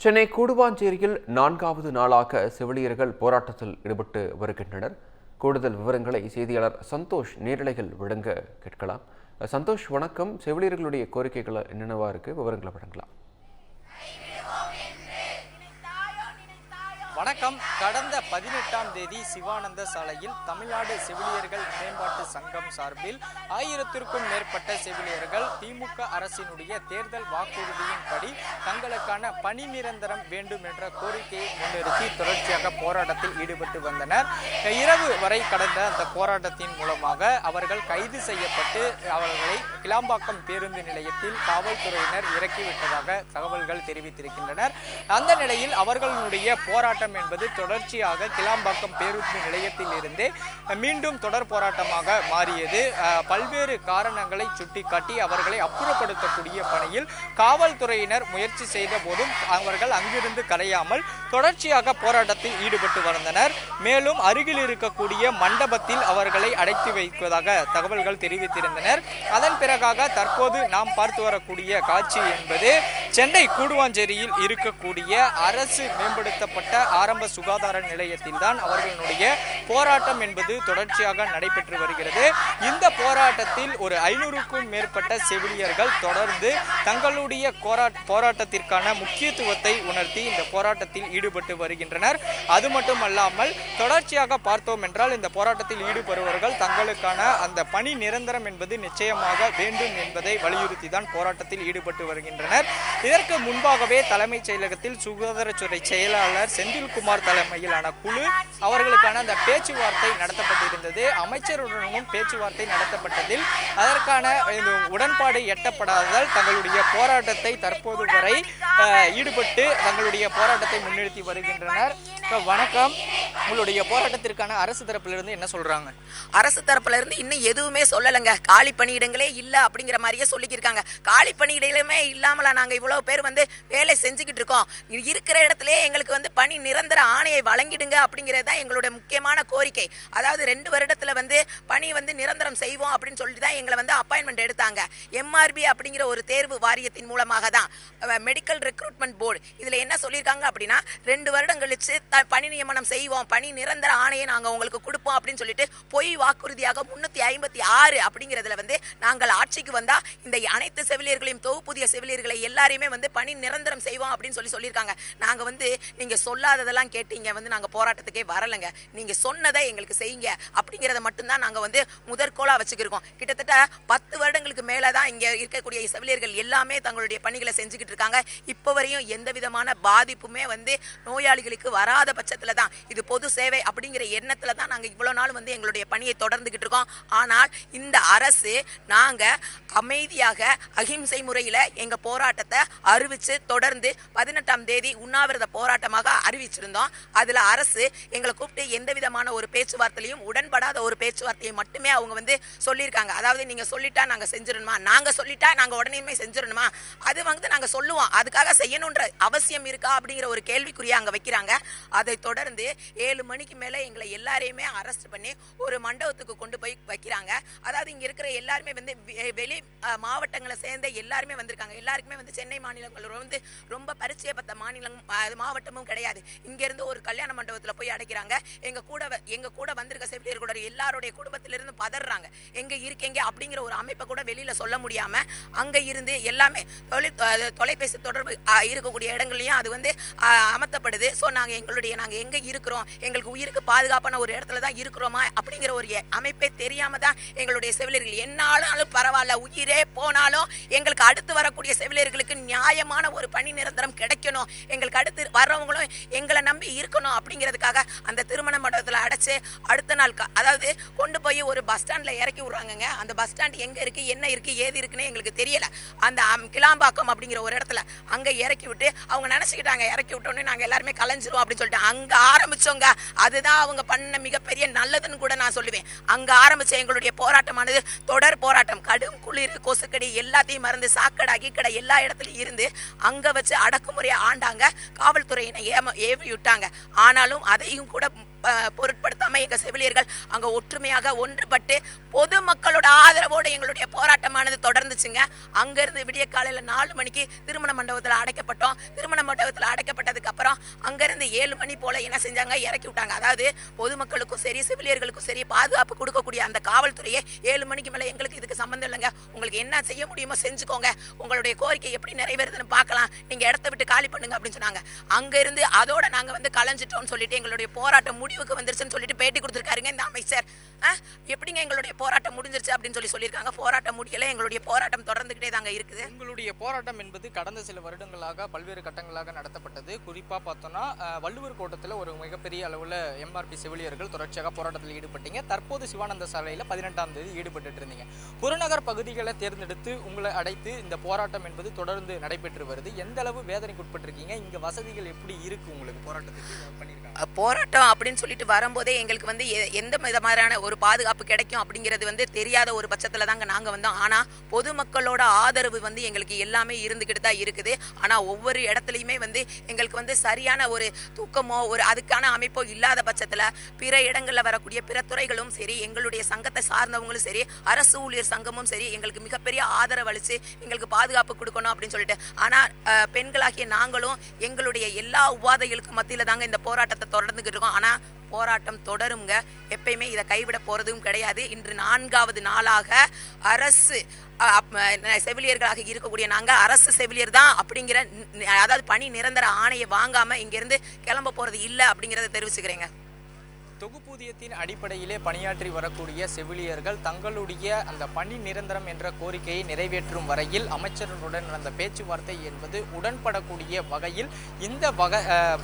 சென்னை கூடுவாஞ்சேரியில் 4வது நாளாக செவிலியர்கள் போராட்டத்தில் ஈடுபட்டு வருகின்றனர். கூடுதல் விவரங்களை செய்தியாளர் சந்தோஷ் நேரலையில் வழங்க கேட்கலாம். சந்தோஷ், வணக்கம். செவிலியர்களுடைய கோரிக்கைகள் என்னென்னவா இருக்கு, விவரங்களை வழங்கலாம். வணக்கம். கடந்த 18ஆம் தேதி சிவானந்த சாலையில் தமிழ்நாடு செவிலியர்கள் மேம்பாட்டு சங்கம் சார்பில் 1000க்கும் மேற்பட்ட செவிலியர்கள் திமுக அரசினுடைய தேர்தல் வாக்குறுதியின்படி தங்களுக்கான பணி நிரந்தரம் வேண்டும் என்ற கோரிக்கையை முன்னிறுத்தி தொடர்ச்சியாக போராட்டத்தில் ஈடுபட்டு வந்தனர். இரவு வரை கடந்த அந்த போராட்டத்தின் மூலமாக அவர்கள் கைது செய்யப்பட்டு அவர்களை கிளாம்பாக்கம் பேருந்து நிலையத்தில் காவல்துறையினர் இறக்கிவிட்டதாக தகவல்கள் தெரிவித்திருக்கின்றனர். அந்த நிலையில் அவர்களுடைய போராட்டம் என்பது தொடர்ச்சியாக கிளாம்பாக்கம் பேருந்து நிலையத்தில் இருந்தே மீண்டும் தொடர் போராட்டமாக மாறியது. பல்வேறு காரணங்களை சுட்டிக்காட்டி அவர்களை அப்புறப்படுத்தக்கூடிய பணியில் காவல்துறையினர் முயற்சி செய்த போதும் அவர்கள் அங்கிருந்து கலையாமல் தொடர்ச்சியாக போராட்டத்தில் ஈடுபட்டு வந்தனர். மேலும் அருகில் இருக்கக்கூடிய மண்டபத்தில் அவர்களை அடைத்து வைப்பதாக தகவல்கள் தெரிவித்திருந்தனர். அதன் பிறகாக தற்போது நாம் பார்த்து வரக்கூடிய காட்சி என்பது சென்னை கூடுவாஞ்சேரியில் இருக்கக்கூடிய அரசு மேம்படுத்தப்பட்ட ஆரம்ப சுகாதார நிலையத்தில் தான் அவர்களுடைய போராட்டம் என்பது தொடர்ச்சியாக நடைபெற்று வருகிறது. இந்த போராட்டத்தில் ஒரு 500க்கும் மேற்பட்ட செவிலியர்கள் தொடர்ந்து தங்களுடைய போராட்டத்திற்கான முக்கியத்துவத்தை உணர்த்தி இந்த போராட்டத்தில் ஈடுபட்டு வருகின்றனர். அது மட்டுமல்லாமல் தொடர்ச்சியாக பார்த்தோம் என்றால் இந்த போராட்டத்தில் ஈடுபடுபவர்கள் தங்களுக்கான அந்த பணி நிரந்தரம் என்பது நிச்சயமாக வேண்டும் என்பதை வலியுறுத்தி தான் போராட்டத்தில் ஈடுபட்டு வருகின்றனர். இதற்கு முன்பாகவே தலைமைச் செயலகத்தில் சுகாதாரத்துறை செயலாளர் செந்தில்குமார் தலைமையிலான குழு அவர்களுக்கான அந்த பேச்சுவார்த்தை நடத்தப்பட்டிருந்தது. அமைச்சருடனும் பேச்சுவார்த்தை நடத்தப்பட்டதில் அதற்கான உடன்பாடு எட்டப்படாததால் தங்களுடைய போராட்டத்தை தற்போது வரை ஈடுபட்டு தங்களுடைய போராட்டத்தை முன்னிறுத்தி வருகின்றனர். வணக்கம். உங்களுடைய போராட்டத்திற்கான அரசு தரப்பிலிருந்து என்ன சொல்றாங்க? அரசு தரப்புல இருந்து இன்னும் எதுவுமே சொல்லலைங்க. காலி பணியிடங்களே இல்ல அப்படிங்கிற மாதிரியே சொல்லிக்கிருக்காங்க. காலி பணியிடங்களுமே இல்லாமல நாங்க இவ்வளவு பேர் வேலை செஞ்சுக்கிட்டு இருக்கோம். இருக்கிற இடத்துல எங்களுக்கு பணி நிரந்தர ஆணையை வழங்கிடுங்க அப்படிங்கிறது தான் எங்களுடைய முக்கியமான கோரிக்கை. அதாவது 2 வருடத்துல பணி நிரந்தரம் செய்வோம் அப்படின்னு சொல்லிட்டு தான் எங்களை அப்பாயின்மெண்ட் எடுத்தாங்க. எம்ஆர்பி அப்படிங்கிற ஒரு தேர்வு வாரியத்தின் மூலமாக தான் மெடிக்கல் ரெக்ரூட்மெண்ட் போர்டு. இதுல என்ன சொல்லியிருக்காங்க அப்படின்னா 2 வருடம் கழிச்சு பணி நியமனம் செய்வோம், பணி நிரந்தர ஆணையை நாங்க உங்களுக்கு கொடுப்போம் அப்படின்னு சொல்லிட்டு பொய் வாக்குறுதியாக 356 அப்படிங்கிறதுல நாங்கள் ஆட்சிக்கு வந்தா இந்த அனைத்து செவிலியர்களையும் தொகுப்புதிய செவிலியர்களை எல்லாரையுமே பணி நிரந்தரம் செய்வோம் அப்படின்னு சொல்லியிருக்காங்க. நாங்க நீங்க சொல்லாததெல்லாம் கேட்டு இங்க நாங்க போராட்டத்துக்கே வரலங்க. நீங்க சொன்னதை எங்களுக்கு செய்யுங்க அப்படிங்கறத மட்டும்தான் நாங்க முதற்கோளா வச்சுக்கிருக்கோம். கிட்டத்தட்ட 10 வருடங்களுக்கு மேலதான் இங்க இருக்கக்கூடிய செவிலியர்கள் எல்லாமே தங்களுடைய பணிகளை செஞ்சுக்கிட்டு இருக்காங்க. இப்ப வரையும் எந்த விதமான பாதிப்புமே நோயாளிகளுக்கு வராத பட்சத்துல தான் இது பொது சேவை அப்படிங்கிற எண்ணத்துல தான் நாங்க இவ்வளவு நாள் எங்களுடைய பணியை தொடர்ந்துகிட்டு இருக்கோம். ஆனால் இந்த அரசு நாங்க அமைதியாக அகிம்சை முறையில எங்க போராட்டத்தை அறிவிச்சு தொடர்ந்து 18ஆம் தேதி உண்ணாவிரத போராட்டமாக அறிவிச்சிருந்தோம். அதுல அரசு எங்களை கூப்பிட்டு எந்த விதமான ஒரு பேச்சுவார்த்தையிலையும் உடன்படாத ஒரு பேச்சுவார்த்தையை மட்டுமே அவங்க சொல்லியிருக்காங்க. அதாவது நீங்க சொல்லிட்டா நாங்க செஞ்சிடணுமா, நாங்க சொல்லிட்டா நாங்க உடனே செஞ்சிடணுமா, அது நாங்க சொல்லுவோம், அதுக்காக செய்யணும்ன்ற அவசியம் இருக்கா அப்படிங்கிற ஒரு கேள்விக்குறியா அங்க வைக்கிறாங்க. அதை தொடர்ந்து 7 மணிக்கு மேல எங்களை எல்லாரையுமே அரெஸ்ட் பண்ணி ஒரு மண்டபத்துக்கு கொண்டு போய் வைக்கிறாங்க. அதாவது இங்க இருக்கிற எல்லாருமே வெளி மாவட்டங்களை சேர்ந்த எல்லாருமே வந்திருக்காங்க. எல்லாருக்குமே சென்னை மாநிலங்கள் ரொம்ப பரிச்சய பத்த மாவட்டமும் கிடையாது. இங்க இருந்து ஒரு கல்யாண மண்டபத்துல போய் அடைக்கிறாங்க. எங்க கூட வந்திருக்க செவிலியர் கூட எல்லாருடைய குடும்பத்திலிருந்து பதறாங்க. எங்க இருக்கீங்க அப்படிங்கிற ஒரு அமைப்பை கூட வெளியில சொல்ல முடியாம அங்க இருந்து எல்லாமே தொலைபேசி தொடர்பு இருக்கக்கூடிய இடங்களையும் அது அமர்த்தப்படுது. சோ நாங்க எங்க இருக்கிறோம், எங்களுக்கு உயிருக்கு பாதுகாப்பான ஒரு இடத்துல தான் இருக்கிறோமா அப்படிங்கிற ஒரு அமைப்பே தெரியாம தான் எங்களுடைய செவிலியர்கள் என்னாலும் பரவாயில்ல, உயிரே போனாலும் எங்களுக்கு அடுத்து வரக்கூடிய செவிலியர்களுக்கு நியாயமான ஒரு பணி நிரந்தரம் கிடைக்கணும், எங்களுக்கு அடுத்து வர்றவங்களும் எங்களை நம்பி இருக்கணும் அப்படிங்கிறதுக்காக அந்த திருமண மண்டபத்துல அடைச்சு அடுத்த நாள் அதாவது கொண்டு போய் ஒரு பஸ் ஸ்டாண்ட்ல இறக்கி விடுறாங்க. அந்த பஸ் ஸ்டாண்ட் எங்க இருக்கு, என்ன இருக்கு, ஏது இருக்குன்னு எங்களுக்கு தெரியல. அந்த கிளாம்பாக்கம் அப்படிங்கிற ஒரு இடத்துல அங்க இறக்கி விட்டு அவங்க நினைச்சுக்கிட்டாங்க இறக்கி விட்டோன்னு நாங்க எல்லாருமே கலைஞ்சிருவோம் அப்படின்னு சொல்லிட்டு அங்க ஆரம்பிச்சோங்க. அதுதான் அவங்க பண்ண மிகப்பெரிய நல்லதுன்னு கூட நான் சொல்லுவேன். அங்க ஆரம்பிச்ச எங்களுடைய போராட்டமானது தொடர் போராட்டம். கடும் குளிர், கொசுக்கடி எல்லாத்தையும் மறந்து சாக்கடை அகிக்கடை எல்லா இடத்துலயும் இருந்து அங்க வச்சு அடக்குமுறையை ஆண்டாங்க. காவல்துறையினை ஏவி விட்டாங்க. ஆனாலும் அதையும் கூட பொருட்படுத்தாம எங்க செவிலியர்கள் அங்க ஒற்றுமையாக ஒன்றுபட்டு பொதுமக்களோட ஆதரவோடு எங்களுடைய போராட்டமானது தொடர்ந்துச்சுங்க. அங்கிருந்து விடிய காலையில 4 மணிக்கு திருமண மண்டபத்தில் அடைக்கப்பட்டோம். திருமண மண்டபத்தில் அடைக்கப்பட்டதுக்கு அப்புறம் அங்கிருந்து 7 மணி போல என்ன செஞ்சாங்க, இறக்கி விட்டாங்க. அதாவது பொதுமக்களுக்கும் சரி செவிலியர்களுக்கும் சரி பாதுகாப்பு கொடுக்கக்கூடிய அந்த காவல்துறையை 7 மணிக்கு மேல எங்களுக்கு இதுக்கு சம்பந்தம் இல்லைங்க, உங்களுக்கு என்ன செய்ய முடியுமோ செஞ்சுக்கோங்க, உங்களுடைய கோரிக்கை எப்படி நிறைவேறுதுன்னு பார்க்கலாம், நீங்க இடத்த விட்டு காலி பண்ணுங்க அப்படின்னு சொன்னாங்க. அங்க இருந்து அதோட நாங்க வந்து கலைஞ்சிட்டோம்னு சொல்லிட்டு எங்களுடைய போராட்டம் முடிவுக்கு வந்துருச்சுன்னு சொல்லிட்டு பேட்டி கொடுத்திருக்காருங்க இந்த அமைச்சர். எப்படிங்க எங்களுடைய போராட்டம் முடிஞ்சிருச்சு அப்படின்னு சொல்லியிருக்காங்க. போராட்டம் முடியல, எங்களுடைய போராட்டம் தொடர்ந்துகிட்டே தாங்க இருக்குது. உங்களுடைய போராட்டம் என்பது கடந்த சில வருடங்களாக பல்வேறு கட்டங்களாக நடத்தப்பட்டது. குறிப்பா பார்த்தோம்னா வள்ளுவர் கோட்டத்தில் ஒரு மிகப்பெரிய அளவில் எம்ஆர்பி செவிலியர்கள் தொடர்ச்சியாக போராட்டத்தில் ஈடுபட்டீங்க. தற்போது சிவானந்த சாலையில் 18ஆம் தேதி ஈடுபட்டு இருந்தீங்க. புறநகர் பகுதிகளை தேர்ந்தெடுத்து உங்களை அடைத்து இந்த போராட்டம் என்பது தொடர்ந்து நடைபெற்று வருது. எந்த அளவு வேதனைக்கு உட்பட்டிருக்கீங்க? இங்க வசதிகள் எப்படி இருக்கு உங்களுக்கு போராட்டத்துக்கு பண்ணிருக்காங்க? போராட்டம் அப்படின்னு சொல்லிட்டு வரும்போதே எங்களுக்கு வந்து எந்த விதமான ஒரு பாதுகாப்பு கிடைக்கும் அப்படிங்கிறது வந்து தெரியாத ஒரு பட்சத்துல தாங்க நாங்க வந்தோம். ஆனா பொதுமக்களோட ஆதரவு வந்து எங்களுக்கு எல்லாமே இருந்துகிட்டு தான் இருக்குது. ஆனா ஒவ்வொரு இடத்துலையுமே வந்து எங்களுக்கு வந்து சரியான ஒரு தூக்கமோ ஒரு அதுக்கான அமைப்போ இல்லாத பட்சத்துல பிற இடங்கள்ல வரக்கூடிய பிற துறைகளும் சரி, எங்களுடைய சங்கத்தை சார்ந்தவங்களும் சரி, அரசு ஊழியர் சங்கமும் சரி எங்களுக்கு மிகப்பெரிய ஆதரவு அளிச்சு எங்களுக்கு பாதுகாப்பு கொடுக்கணும் அப்படின்னு சொல்லிட்டு. ஆனா பெண்களாகிய நாங்களும் எங்களுடைய எல்லா உபாதைகளுக்கும் மத்தியில தாங்க இந்த போராட்டத்தை தொடர்ந்துகிட்டு இருக்கோம். ஆனா போராட்டம் தொடருங்க, எப்பயுமே இதை கைவிட போறதும் கிடையாது. இன்று 4வது நாளாக அரசு செவிலியர்களாக இருக்கக்கூடிய நாங்க அரசு செவிலியர் தான் அப்படிங்கிற அதாவது பணி நிரந்தர ஆணையை வாங்காம இங்கிருந்து கிளம்ப போறது இல்லை அப்படிங்கிறத தெரிவிச்சுக்கிறேங்க. தொகுப்பூதியத்தின் அடிப்படையிலே பணியாற்றி வரக்கூடிய செவிலியர்கள் தங்களுடைய அந்த பணி நிரந்தரம் என்ற கோரிக்கையை நிறைவேற்றும் வரையில் அமைச்சர்களுடன் அந்த பேச்சுவார்த்தை என்பது உடன்படக்கூடிய வகையில் இந்த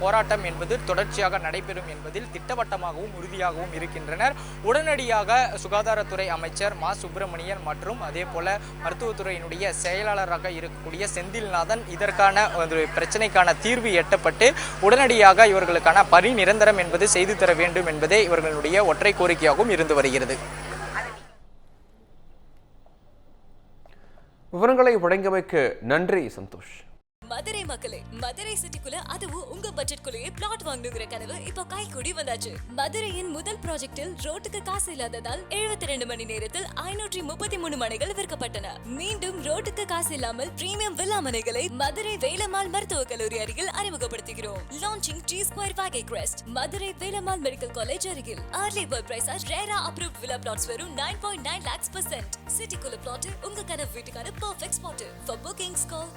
போராட்டம் என்பது தொடர்ச்சியாக நடைபெறும் என்பதில் திட்டவட்டமாகவும் உறுதியாகவும் இருக்கின்றனர். உடனடியாக சுகாதாரத்துறை அமைச்சர் மா சுப்பிரமணியன் மற்றும் அதே போல மருத்துவத்துறையினுடைய செயலாளராக இருக்கக்கூடிய செந்தில்நாதன் இதற்கான ஒரு பிரச்சனைக்கான தீர்வு எட்டப்பட்டு உடனடியாக இவர்களுக்கான பணி நிரந்தரம் என்பது செய்து தர வேண்டும் என்பதே இவர்களுடைய ஒற்றை கோரிக்கையாகவும் இருந்து வருகிறது. விவரங்களை வழங்கியமைக்கு நன்றி சந்தோஷ். மதுரை மக்களே, மதுரை சிட்டிக்குள்ள அதுவும் உங்க பட்ஜெட்குள்ளேயே பிளாட் வாங்கணுங்கிற கனவு இப்போ கைகூடி வந்தாச்சு. மதுரையின் முதல் ப்ராஜெக்டில் ரோட்டுக்கு காசு இல்லாததால் 72 மணி நேரத்தில் 533 மனைகள் விற்கப்பட்டன. மீண்டும் ரோட்டுக்கு காசு இல்லாமல் பிரீமியம் வில்லா மனைகளை மதுரை வேலம்மாள் மருத்துவக் கல்லூரி அருகில் அறிமுகப்படுத்துகிறோம். Launching G Square Vagay Crest, Madurai Velammal medical college அருகில். Early bird price RERA approved villa plots வெறும் 9.9 lakhs %. சிட்டிக்குள்ள பிளாட் உங்க கனவு வீட்டுக்கான perfect spot. For bookings call